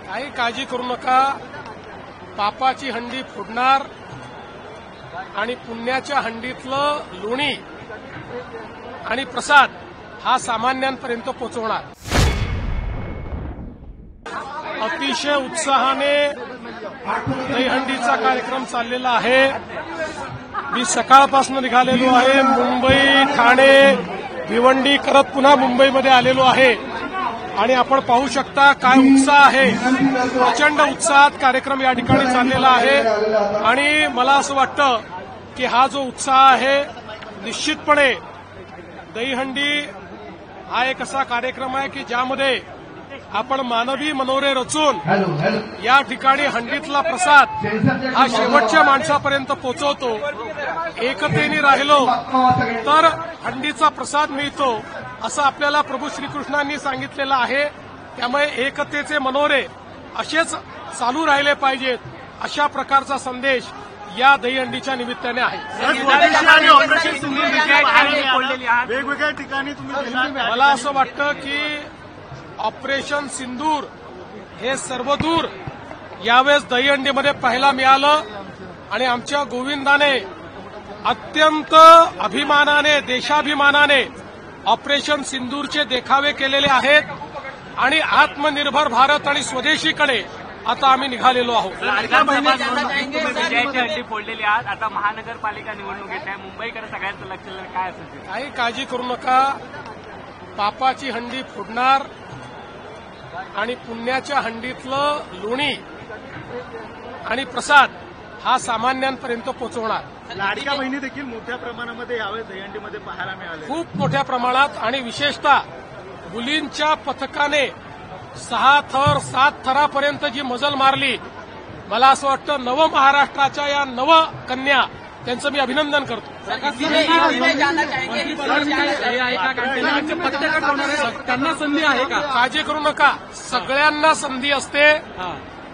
काही काळजी करू नका. पापाची हंडी फोडणार आणि पुण्याच्या हंडीतलं लोणी आणि प्रसाद हा सामान्यांपर्यंत पोहोचवणार. अतिशय उत्साहाने दहीहंडीचा कार्यक्रम चाललेला आहे. मी सकाळपासून निघालेलो आहे. मुंबई, ठाणे, भिवंडी करत पुन्हा मुंबईमध्ये आलेलो आहे आणि आपण पाहू शकता काय उत्साह आहे. प्रचंड उत्साहात कार्यक्रम या ठिकाणी चाललेला आहे आणि मला असं वाटतं की हा जो उत्साह आहे निश्चितपणे दहीहंडी हा एक असा कार्यक्रम आहे की ज्यामध्ये आपण मानवी मनोरे रचून या ठिकाणी हंडीतला प्रसाद हा शेवटच्या माणसापर्यंत पोहोचवतो. एकतेने राहिलो तर हंडीचा प्रसाद मिळतो असं आपल्याला प्रभू श्रीकृष्णांनी सांगितलेलं आहे. त्यामुळे एकतेचे मनोरे असेच चालू राहिले पाहिजेत अशा प्रकारचा संदेश या दहीहंडीच्या निमित्ताने आहे. वेगवेगळ्या ठिकाणी तुम्ही मला असं वाटतं की ऑपरेशन सिंदूर हे सर्वदूर यावेळेस दहीहंडीमध्ये पाहायला मिळालं आणि आमच्या गोविंदाने अत्यंत अभिमानाने, देशाभिमानाने ऑपरेशन सिंदूरचे देखावे केलेले आहेत आणि आत्मनिर्भर भारत आणि स्वदेशीकडे आता आम्ही निघालेलो आहोत. विजयाची हंडी फोडलेली आहात. आता महानगरपालिका निवडणूक येत आहे. मुंबईकडे सगळ्यांचं लक्ष काय असेल? काही काळजी करू नका. पापाची हंडी फोडणार आणि पुण्याच्या हंडीतलं लोणी आणि प्रसाद हा सामान्यांपर्यंत पोहोचवणार. लाडक्या बहिणी देखील मोठ्या प्रमाणामध्ये यावेळेस दहीहंडीमध्ये पाहायला मिळाले. खूप मोठ्या प्रमाणात आणि विशेषतः मुलींच्या पथकाने 6 थर 7 थरापर्यंत जी मजल मारली. मला असं वाटतं नव महाराष्ट्राच्या या नव कन्या त्यांचं मी अभिनंदन करतो. त्यांना संधी आहे का? काळजी करू नका. सगळ्यांना संधी असते.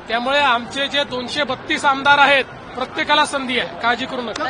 त्यामुळे आमचे जे 232 आमदार आहेत प्रत्येकाला संधी आहे. काळजी करू नका.